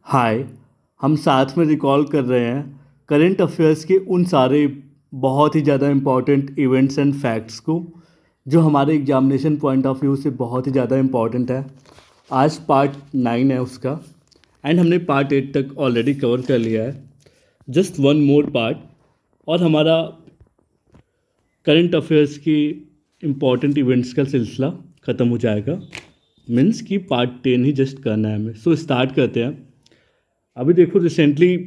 हाय। हम साथ में रिकॉल कर रहे हैं करंट अफेयर्स के उन सारे बहुत ही ज़्यादा इम्पॉर्टेंट इवेंट्स एंड फैक्ट्स को जो हमारे एग्जामिनेशन पॉइंट ऑफ व्यू से बहुत ही ज़्यादा इम्पॉर्टेंट है। आज पार्ट 9 है उसका एंड हमने पार्ट 8 तक ऑलरेडी कवर कर लिया है। जस्ट वन मोर पार्ट और हमारा करंट अफेयर्स की इम्पॉर्टेंट इवेंट्स का सिलसिला ख़त्म हो जाएगा। मीन्स कि पार्ट 10 ही जस्ट करना है हमें। सो स्टार्ट करते हैं। अभी देखो रिसेंटली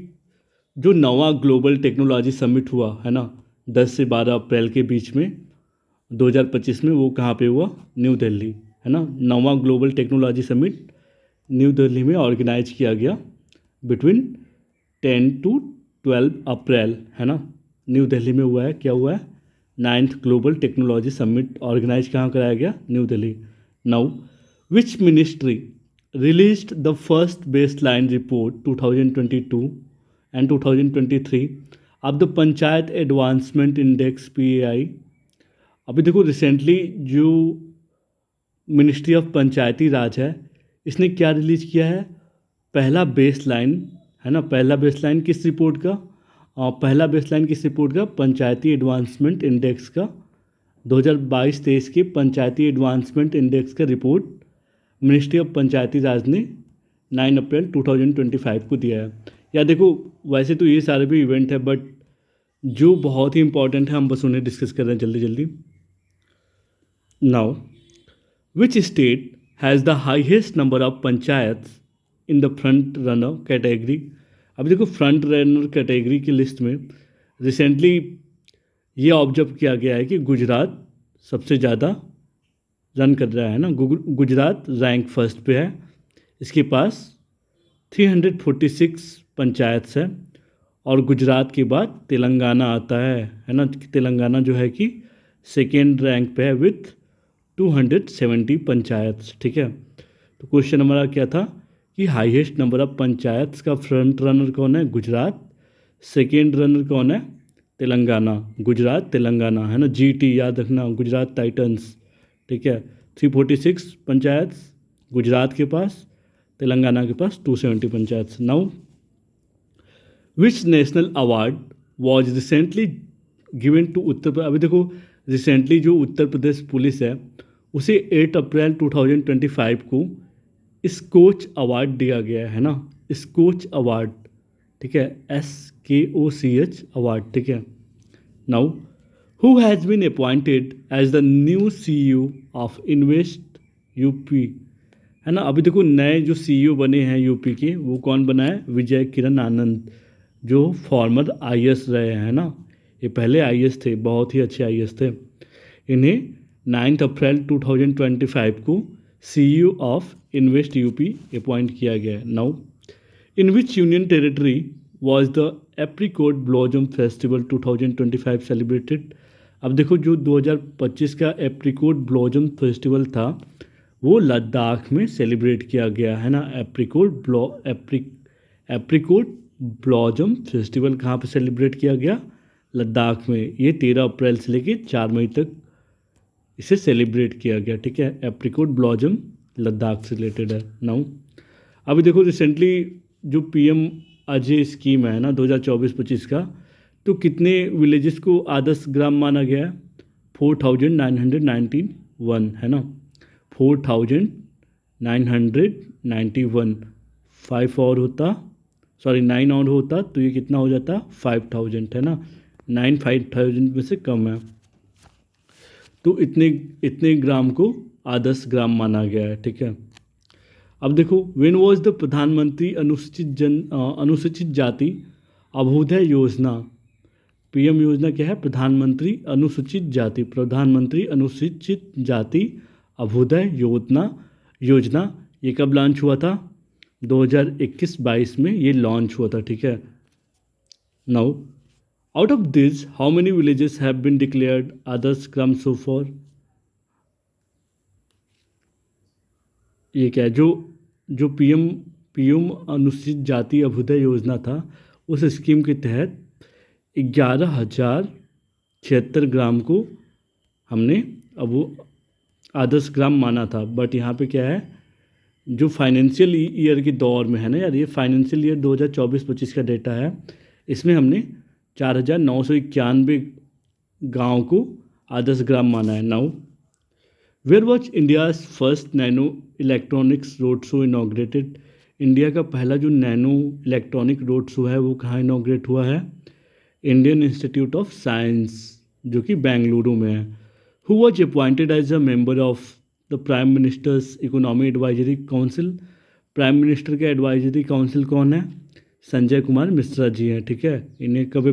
जो नवा ग्लोबल टेक्नोलॉजी समिट हुआ है ना, 10 से 12 अप्रैल के बीच में 2025 में, वो कहाँ पे हुआ? न्यू दिल्ली, है ना। नवा global technology summit new Delhi में ऑर्गेनाइज किया गया बिटवीन 10 टू 12 अप्रैल, है ना। न्यू दिल्ली में हुआ है। क्या हुआ है? 9th global technology summit organise कहाँ कराया गया? New Delhi. Now which ministry released the first baseline report 2022 and 2023 of the panchayat advancement index PAI। अभी देखो रिसेंटली जो मिनिस्ट्री ऑफ पंचायती राज है, इसने क्या रिलीज किया है? पहला बेसलाइन, है ना। पहला बेसलाइन किस रिपोर्ट का? पहला बेसलाइन किस रिपोर्ट का? पंचायती एडवांसमेंट इंडेक्स का। 2022-23 के पंचायती एडवांसमेंट इंडेक्स का रिपोर्ट मिनिस्ट्री ऑफ पंचायती राज ने 9 अप्रैल 2025 को दिया है। या देखो, वैसे तो ये सारे भी इवेंट है बट जो बहुत ही इंपॉर्टेंट है हम बस उन्हें डिस्कस कर रहे हैं जल्दी जल्दी। Now which state has the highest number of panchayat in the front runner category? अब देखो फ्रंट रनर कैटेगरी की लिस्ट में रिसेंटली ये ऑब्जर्व किया गया है कि गुजरात सबसे ज़्यादा रन कर रहा है ना। गुजरात रैंक फर्स्ट पे है। इसके पास 346 पंचायत है और गुजरात के बाद तेलंगाना आता है ना। तेलंगाना जो है कि सेकेंड रैंक पे है विथ 270 पंचायत। ठीक है, तो क्वेश्चन हमारा क्या था कि हाईएस्ट नंबर ऑफ पंचायत का फ्रंट रनर कौन है? गुजरात। सेकेंड रनर कौन है? तेलंगाना। गुजरात तेलंगाना, है ना। GT याद रखना, गुजरात टाइटंस। ठीक है, 346 पंचायत गुजरात के पास, तेलंगाना के पास 270 panchayat. Now which national award was recently given to Uttar Pradesh? अभी देखो रिसेंटली जो उत्तर प्रदेश पुलिस है उसे 8 अप्रैल 2025 को स्कोच अवार्ड दिया गया है ना। स्कोच अवार्ड, ठीक है, SKOCH अवार्ड। ठीक है। Now who has been appointed as the new CEO of Invest UP? है ना। अभी देखो नए जो CEO बने हैं यूपी के, वो कौन बना है? विजय किरण आनंद, जो फॉर्मर IAS रहे हैं ना। ये पहले IAS थे, बहुत ही अच्छे IAS थे। इन्हें 9 अप्रैल 2025 को CEO of invest UP appoint किया गया है। Now in which union territory was the apricot blossom festival 2025 celebrated? अब देखो जो 2025 का एप्रीकोट ब्लॉसम फेस्टिवल था वो लद्दाख में सेलिब्रेट किया गया है ना। एप्रीकोट ब्लॉसम फेस्टिवल कहाँ पे सेलिब्रेट किया गया? लद्दाख में। ये 13 अप्रैल से लेके 4 मई तक इसे सेलिब्रेट किया गया। ठीक है, एप्रीकोट ब्लॉसम लद्दाख से रिलेटेड है। नाउ अभी देखो रिसेंटली जो PM अजय स्कीम है ना 2024-25 का, तो कितने विलेजेस को आदर्श ग्राम माना गया है? 4991, है ना। 4991। 5 और होता, सॉरी 9 और होता तो ये कितना हो जाता? 5000, है ना। 9 5000 में से कम है, तो इतने इतने ग्राम को आदर्श ग्राम माना गया है। ठीक है। अब देखो व्हेन वाज द प्रधानमंत्री अनुसूचित जाति अभ्युदय योजना? PM योजना क्या है? प्रधानमंत्री अनुसूचित जाति अभ्युदय योजना। ये कब लॉन्च हुआ था? 2021-22 में ये लॉन्च हुआ था। ठीक है। Now out of this how many villages have been declared Adarsh Gram so far? ये क्या है? जो PM अनुसूचित जाति अभ्युदय योजना था, उस स्कीम के तहत 11,076 ग्राम को हमने अब वो आदर्श ग्राम माना था। बट यहाँ पे क्या है? जो फाइनेंशियल ईयर के दौर में है ना यार, ये फाइनेंशियल ईयर 2024-25 का डेटा है। इसमें हमने 4,991 गाँव को आदर्श ग्राम माना है। Now where was India's first nano electronics road show inaugurated. India का पहला जो नैनो इलेक्ट्रॉनिक रोड शो है वो कहाँ इनॉग्रेट हुआ है? इंडियन इंस्टीट्यूट ऑफ साइंस, जो कि बेंगलुरु में है। Who was appointed as a member of the prime minister's economy advisory council. Prime minister के एडवाइजरी काउंसिल कौन है? संजय कुमार मिश्रा जी हैं, ठीक है। इन्हें कब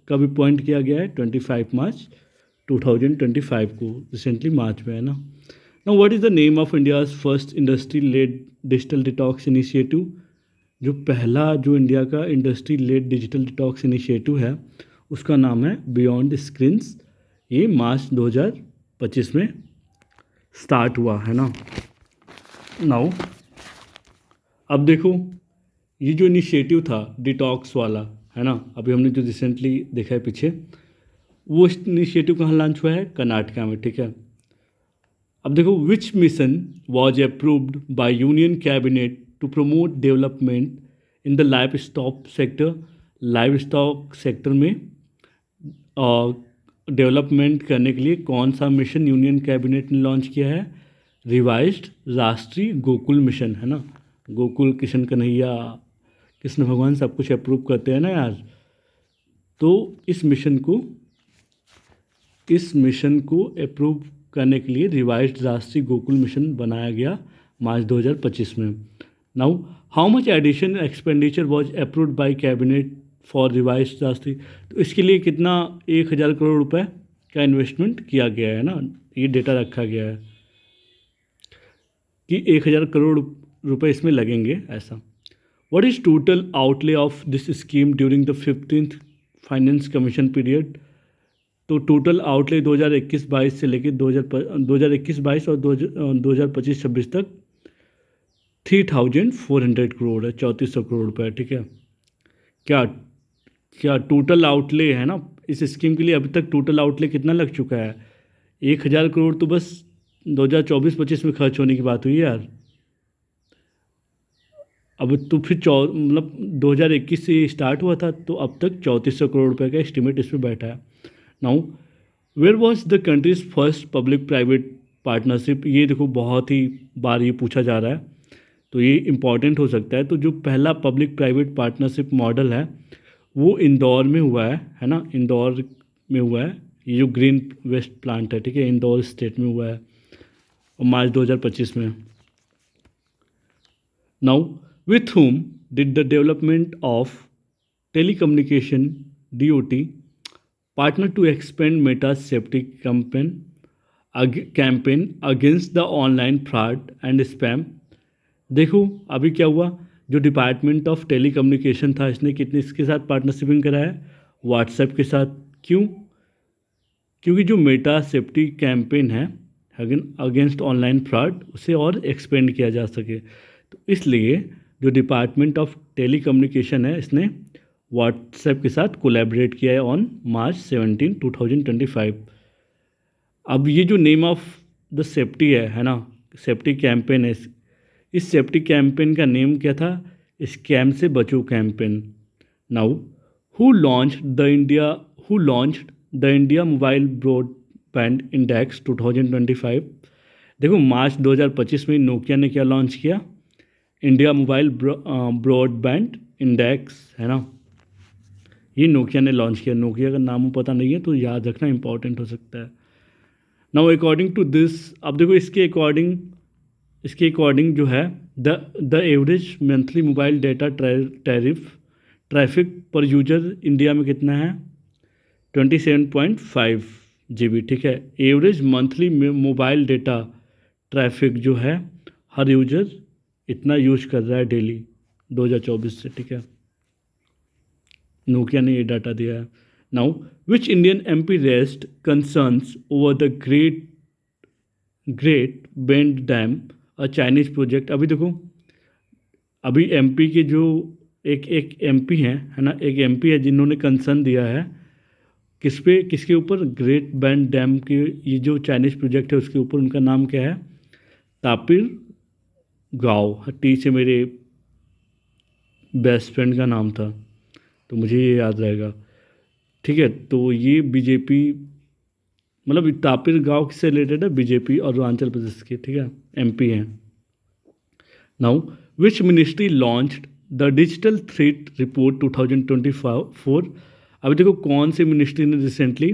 कब अपॉइंट किया गया है? 25 मार्च 2025 को, रिसेंटली मार्च में है ना। Now what is the name of India's first industry led digital detox initiative. जो पहला जो इंडिया का industry led digital detox initiative है उसका नाम है बियॉन्ड स्क्रीन्स। ये मार्च 2025 में स्टार्ट हुआ है ना। नाउ अब देखो, ये जो इनिशिएटिव था डिटॉक्स वाला है ना, अभी हमने जो रिसेंटली देखा है पीछे, वो इनिशिएटिव कहाँ लॉन्च हुआ है? कर्नाटका में, ठीक है। अब देखो, which mission was approved by union cabinet to promote development in the livestock sector. Livestock sector में डेवलपमेंट करने के लिए कौन सा मिशन यूनियन कैबिनेट ने लॉन्च किया है? रिवाइज्ड राष्ट्रीय गोकुल मिशन, है ना। गोकुल कृष्ण कन्हैया कृष्ण भगवान सब कुछ अप्रूव करते हैं ना यार। तो इस मिशन को अप्रूव करने के लिए रिवाइज्ड राष्ट्रीय गोकुल मिशन बनाया गया मार्च 2025 में। Now how much addition expenditure was approved by cabinet for revised राष्ट्रीय। तो इसके लिए कितना 1,000 करोड़ रुपए का इन्वेस्टमेंट किया गया है ना, ये डेटा रखा गया है कि 1,000 करोड़ रुपए इसमें लगेंगे ऐसा। What is total outlay of this scheme during the 15th finance commission period. तो टोटल आउटले 2021-22 से लेकर 2021-22 और 2025-26 तक 3,400 करोड़ है, 3,400 करोड़ रुपए, ठीक है। क्या क्या टोटल आउटले है ना इस स्कीम के लिए? अभी तक टोटल आउटले कितना लग चुका है? 1,000 करोड़ तो बस 2024-25 में खर्च होने की बात हुई यार। अब तो फिर 2021 से स्टार्ट हुआ था, तो अब तक 3,400 करोड़ रुपए का एस्टिमेट इसमें बैठा है। Now where was the country's first public private partnership. ये देखो, बहुत ही बार ये पूछा जा रहा है, तो ये इम्पॉर्टेंट हो सकता है। तो जो पहला पब्लिक प्राइवेट पार्टनरशिप मॉडल है वो इंदौर में हुआ है ना। इंदौर में हुआ है, ये जो ग्रीन वेस्ट प्लांट है, ठीक है, इंदौर स्टेट में हुआ है और मार्च 2025 में। Now with whom did the development of telecommunication DOT partner to expand Meta's safety campaign against the online fraud and spam। देखो अभी क्या हुआ, जो डिपार्टमेंट ऑफ टेलीकम्युनिकेशन था इसने इसके साथ पार्टनरशिपिंग करा है? व्हाट्सएप के साथ। क्यों? क्योंकि जो मेटा सेफ्टी कैंपेन है अगेंस्ट ऑनलाइन फ्रॉड उसे और एक्सपेंड किया जा सके, तो इसलिए जो डिपार्टमेंट ऑफ टेलीकम्युनिकेशन है इसने व्हाट्सएप के साथ कोलैबोरेट किया है ऑन मार्च 17, 2025। अब ये जो नेम ऑफ द सेफ्टी है ना, सेफ्टी कैंपेन है, इस सेफ्टी कैंपेन का नेम क्या था? स्कैम से बचो campaign. Now who launched the India mobile broadband index 2025। देखो मार्च 2025 में नोकिया ने क्या लॉन्च किया? इंडिया मोबाइल ब्रॉडबैंड इंडेक्स, है ना। ये नोकिया ने लॉन्च किया। नोकिया का नाम पता नहीं है तो याद रखना इंपॉर्टेंट हो सकता है। नाउ अकॉर्डिंग टू दिस, अब देखो इसके अकॉर्डिंग जो है the average monthly mobile data traffic पर यूजर इंडिया में कितना है? 27.5 GB, ठीक है। Average monthly mobile data traffic जो है हर यूजर इतना यूज कर रहा है डेली 2024 से, ठीक है। नोकिया ने ये डाटा दिया है। Now which Indian MP rest concerns over the great bend dam और चाइनीज प्रोजेक्ट। अभी देखो, अभी MP के जो एक MP हैं, है ना, एक MP है जिन्होंने कंसर्न दिया है किसके ऊपर? ग्रेट बेंड डैम के, ये जो चाइनीज प्रोजेक्ट है उसके ऊपर। उनका नाम क्या है? तापिर गाँव, टी से मेरे बेस्ट फ्रेंड का नाम था, तो मुझे ये याद रहेगा। ठीक है, तो ये बीजेपी, मतलब तापिर गांव से रिलेटेड है, बीजेपी और अरुणाचल प्रदेश के, ठीक है, एमपी हैं। Now which ministry launched the digital threat report 2024? अभी देखो कौन सी मिनिस्ट्री ने रिसेंटली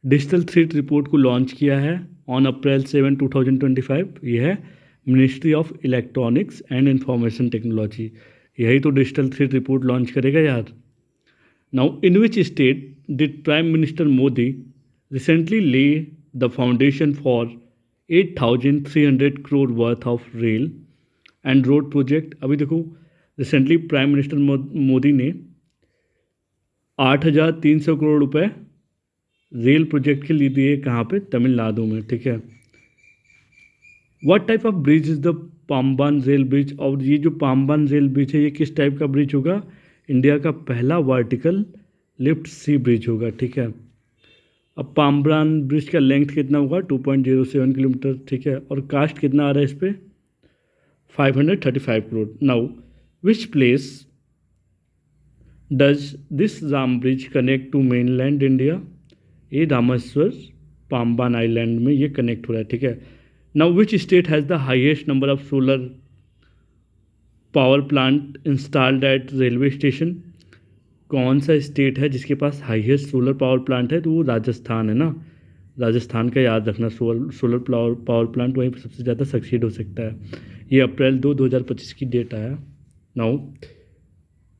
डिजिटल थ्रेट रिपोर्ट को लॉन्च किया है ऑन अप्रैल 7 2025? यह है ministry of electronics and information technology. यही तो डिजिटल थ्रेट रिपोर्ट लॉन्च करेगा यार। Now, in which state did Prime Minister Modi recently lay the foundation for 8,300 crore worth of rail and road project? अभी देखो recently prime minister Modi ने 8,300 करोड़ रुपए rail project के लिए दिए, कहाँ पे? तमिलनाडु में, ठीक है। What type of bridge is the Pamban rail bridge? और ये जो पाम्बान रेल ब्रिज है ये किस टाइप का ब्रिज होगा? इंडिया का पहला वर्टिकल लिफ्ट सी ब्रिज होगा, ठीक है। अब पाम्बान ब्रिज का लेंथ कितना होगा? 2.07 किलोमीटर, ठीक है। और कास्ट कितना आ रहा है इस पर? 535 crore. Now which place does this Ram bridge connect to mainland India? ये रामेश्वर पाम्बान आइलैंड में ये कनेक्ट हो रहा है, ठीक है। Now which state has the highest number of solar power plant installed eight railway station? कौन सा स्टेट है जिसके पास हाईएस्ट सोलर पावर प्लांट है? तो वो राजस्थान है ना। राजस्थान का याद रखना, सोलर पावर प्लांट वहीं पर सबसे ज़्यादा सक्सीड हो सकता है। ये अप्रैल 2025 की डेट आया। Now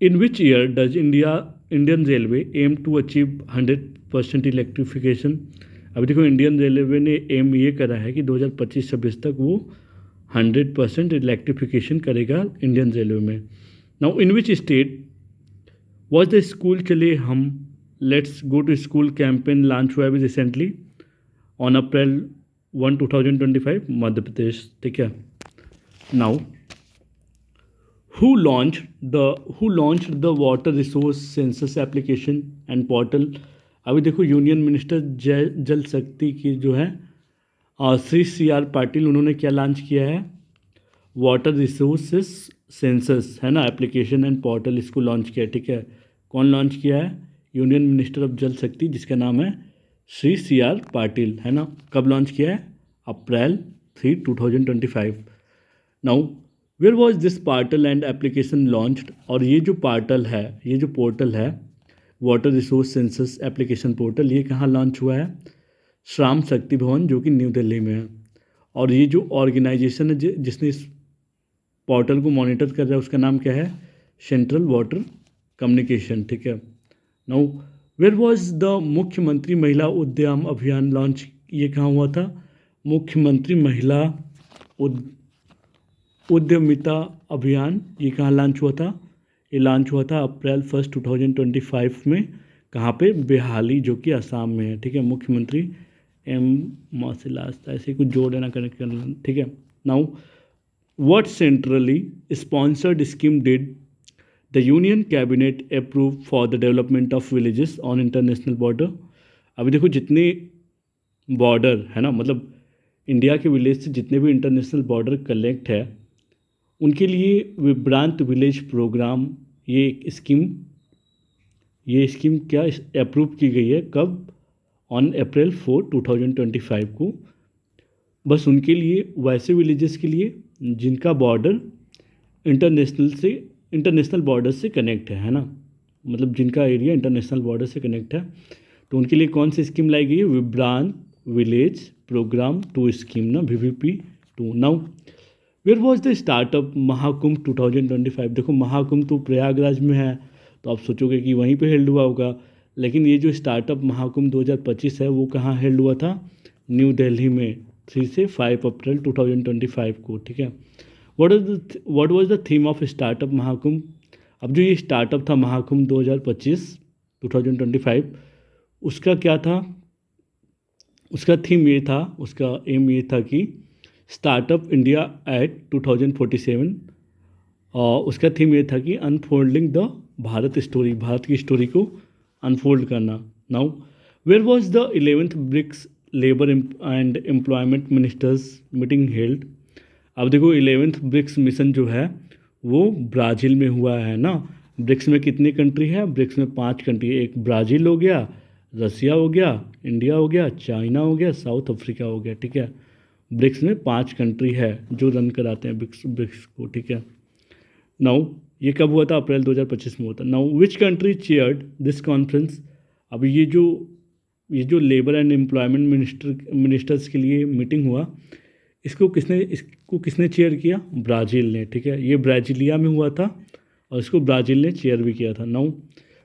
in which year does Indian railway aim to achieve 100% electrification? अभी देखो इंडियन रेलवे ने एम ये करा है कि 2025-26 तक वो 100% इलेक्ट्रिफिकेशन करेगा इंडियन रेलवे में। Now in which state was the school चले हम let's go to school campaign launch हुआ अभी recently on April 1 2025? Madhya Pradesh, ठीक है। Now who launch the water resource census application and portal? अभी देखो यूनियन मिनिस्टर जल शक्ति की जो है श्री CR पाटिल, उन्होंने क्या लॉन्च किया है? वाटर रिसोर्सेस सेंसस, है ना, एप्लीकेशन एंड पोर्टल, इसको लॉन्च किया है, ठीक है। कौन लॉन्च किया है? यूनियन मिनिस्टर ऑफ जल शक्ति, जिसका नाम है श्री CR पाटिल, है ना। कब लॉन्च किया है? अप्रैल 3 2025। Now where was this portal and application launched? और ये जो पोर्टल है, ये जो पोर्टल है water resource census application portal, ये कहाँ लॉन्च हुआ है? श्राम शक्ति भवन, जो कि न्यू दिल्ली में है। और ये जो ऑर्गेनाइजेशन है जिसने इस पोर्टल को मॉनिटर कर रहा है, उसका नाम क्या है? सेंट्रल वाटर कम्युनिकेशन, ठीक है। नाउ वेयर वॉज द मुख्यमंत्री महिला उद्यम अभियान लॉन्च? ये कहाँ हुआ था? मुख्यमंत्री महिला उद्यमिता अभियान, ये कहाँ लॉन्च हुआ था? ये लॉन्च हुआ था अप्रैल 1 2025 में। कहाँ पे? बेहाली, जो कि असम में है, ठीक है। मुख्यमंत्री ऐसे कुछ जोड़ देना, कनेक्ट करना, ठीक है। Now what centrally sponsored scheme did the union cabinet approve for the development of villages on international border? अभी देखो जितने बॉर्डर है ना, मतलब इंडिया के विलेज से जितने भी इंटरनेशनल बॉर्डर कलेक्ट है, उनके लिए विब्रांत विलेज प्रोग्राम, ये स्कीम क्या अप्रूव की गई है? कब? ऑन अप्रैल 4 2025 को। बस उनके लिए, वैसे विलेजेस के लिए जिनका बॉर्डर इंटरनेशनल बॉर्डर से कनेक्ट है ना, मतलब जिनका एरिया इंटरनेशनल बॉर्डर से कनेक्ट है, तो उनके लिए कौन सी स्कीम लाई गई है? विब्रांत विलेज प्रोग्राम 2 स्कीम ना, VVP2। Now where was the startup Mahakumbh 2025? देखो महाकुंभ तो प्रयागराज में है, तो आप सोचोगे कि वहीं पे हेल्ड हुआ होगा, लेकिन ये जो स्टार्टअप महाकुंभ 2025 है वो कहाँ हेल्ड हुआ था? न्यू दिल्ली में 3 से 5 अप्रैल 2025 को, ठीक है। What was the theme of startup Mahakumbh? अब जो ये स्टार्टअप था महाकुंभ 2025 उसका क्या था? उसका थीम ये था, उसका एम ये था कि स्टार्टअप इंडिया एट 2047, और उसका थीम ये था कि unfolding the Bharat story, Bharat की स्टोरी को अनफोल्ड करना। Now where was the 11th BRICS labour and employment ministers meeting held? अब देखो 11th ब्रिक्स मिशन जो है वो ब्राज़ील में हुआ है ना। ब्रिक्स में कितनी कंट्री है? ब्रिक्स में 5 कंट्री है। एक ब्राज़ील हो गया, रसिया हो गया, इंडिया हो गया, चाइना हो गया, साउथ अफ्रीका हो गया, ठीक है। ब्रिक्स में 5 कंट्री है जो रन कराते हैं ब्रिक्स को, ठीक है। नाउ ये कब हुआ था? अप्रैल 2025 में हुआ था। Now which country chaired this conference? अब ये जो लेबर एंड एम्प्लॉयमेंट मिनिस्टर्स के लिए मीटिंग हुआ, इसको किसने चेयर किया? ब्राज़ील ने, ठीक है। ये ब्राज़ीलिया में हुआ था और इसको ब्राज़ील ने चेयर भी किया था। Now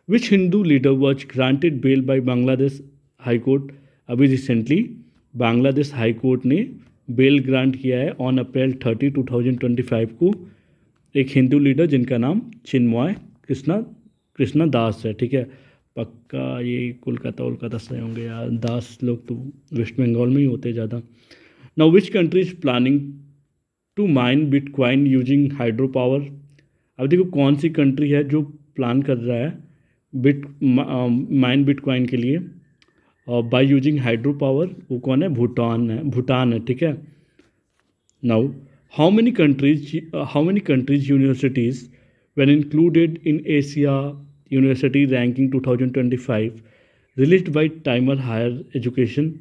which Hindu leader was granted bail by Bangladesh high court? अभी रिसेंटली बांग्लादेश हाई कोर्ट ने बेल ग्रांट किया है ऑन अप्रैल 30, 2025 को एक हिंदू लीडर जिनका नाम चिन्मय कृष्णा दास है, ठीक है। पक्का ये कोलकाता से होंगे यार, दास लोग तो वेस्ट बंगाल में ही होते हैं ज़्यादा। Now which country is planning to mine bitcoin using hydro power? अब देखो कौन सी कंट्री है जो प्लान कर रहा है माइन बिटकॉइन के लिए और बाय यूजिंग हाइड्रो पावर? वो कौन है? भूटान है, ठीक है। Now how many countries universities were included in Asia University Ranking 2025 released by Timer Higher Education?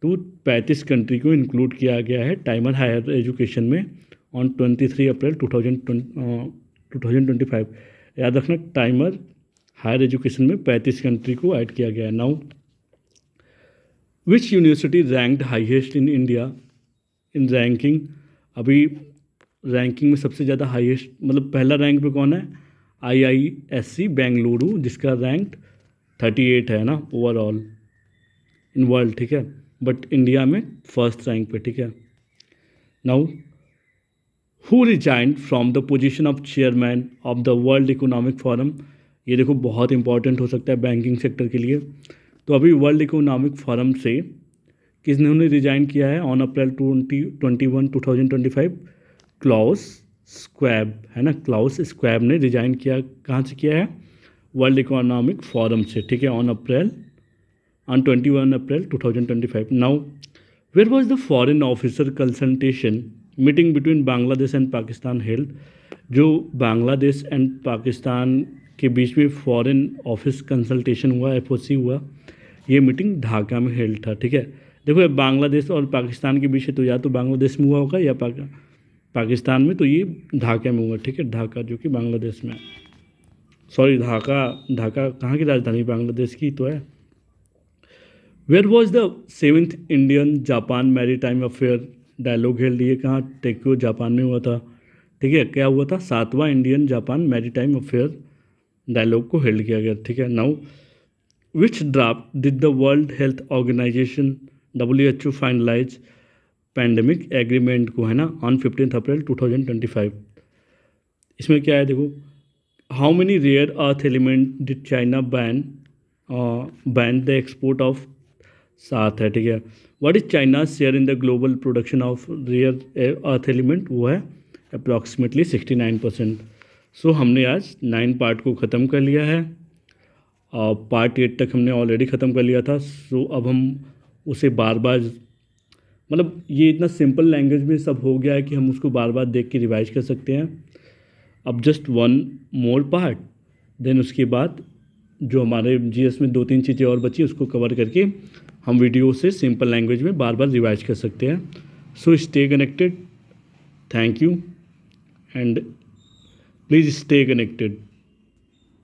तो 35 कंट्री को इंक्लूड किया गया है टाइमर हायर एजुकेशन में ऑन 23 अप्रैल 2025। याद रखना, टाइमर हायर एजुकेशन में 35 कंट्री को ऐड किया गया है। Now which university ranked highest in India in ranking? अभी रैंकिंग में सबसे ज़्यादा हाईएस्ट मतलब पहला रैंक पे कौन है? IISc बेंगलुरु, जिसका रैंक 38 है ना ओवरऑल इन वर्ल्ड, ठीक है। बट इंडिया में फर्स्ट रैंक पे, ठीक है। Now who resigned from the position of chairman of the world economic forum? ये देखो बहुत इंपॉर्टेंट हो सकता है बैंकिंग सेक्टर के लिए। तो अभी वर्ल्ड इकोनॉमिक फोरम से किसने रिजाइन किया है ऑन अप्रैल 21, 2025? क्लाउस स्क्वैब है ना। क्लाउस स्क्वैब ने रिजाइन किया, कहाँ से किया है? वर्ल्ड इकोनॉमिक फोरम से, ठीक है, ऑन 21 अप्रैल 2025। Now where was the foreign officer consultation meeting between Bangladesh and Pakistan held? जो बांग्लादेश एंड पाकिस्तान के बीच में फॉरेन ऑफिस कंसल्टेशन हुआ, FOC हुआ, ये मीटिंग ढाका में हेल्ड था, ठीक है। देखो बांग्लादेश और पाकिस्तान के बीच है तो या तो बांग्लादेश में हुआ होगा या पाकिस्तान में, तो ये ढाका में हुआ, ठीक है। ढाका जो कि बांग्लादेश में, सॉरी ढाका कहाँ की राजधानी? बांग्लादेश की तो है। Where was the 7th Indian Japan maritime affair dialogue held? ये कहाँ? टोक्यो जापान में हुआ था, ठीक है। क्या हुआ था? 7वां Indian Japan maritime affair dialogue को हेल्ड किया गया, ठीक है। Now which draft did the world health organisation WHO finalise pandemic agreement को, है ना, ऑन 15 अप्रैल 2025? इसमें क्या है देखो, how many rare earth element did China ban the export of? 7 है, ठीक है। What is China share in the global production of rare earth element? वो है अप्रॉक्सीमेटली 69%। सो हमने आज 9 पार्ट को ख़त्म कर लिया है और पार्ट 8 तक हमने ऑलरेडी ख़त्म कर लिया था। सो अब हम उसे बार बार, मतलब ये इतना सिंपल लैंग्वेज में सब हो गया है कि हम उसको बार बार देख के रिवाइज कर सकते हैं। अब जस्ट 1 मोर पार्ट, देन उसके बाद जो हमारे GS में 2-3 चीज़ें और बची उसको कवर करके हम वीडियो से सिंपल लैंग्वेज में बार बार रिवाइज कर सकते हैं। So stay connected, thank you and please stay connected.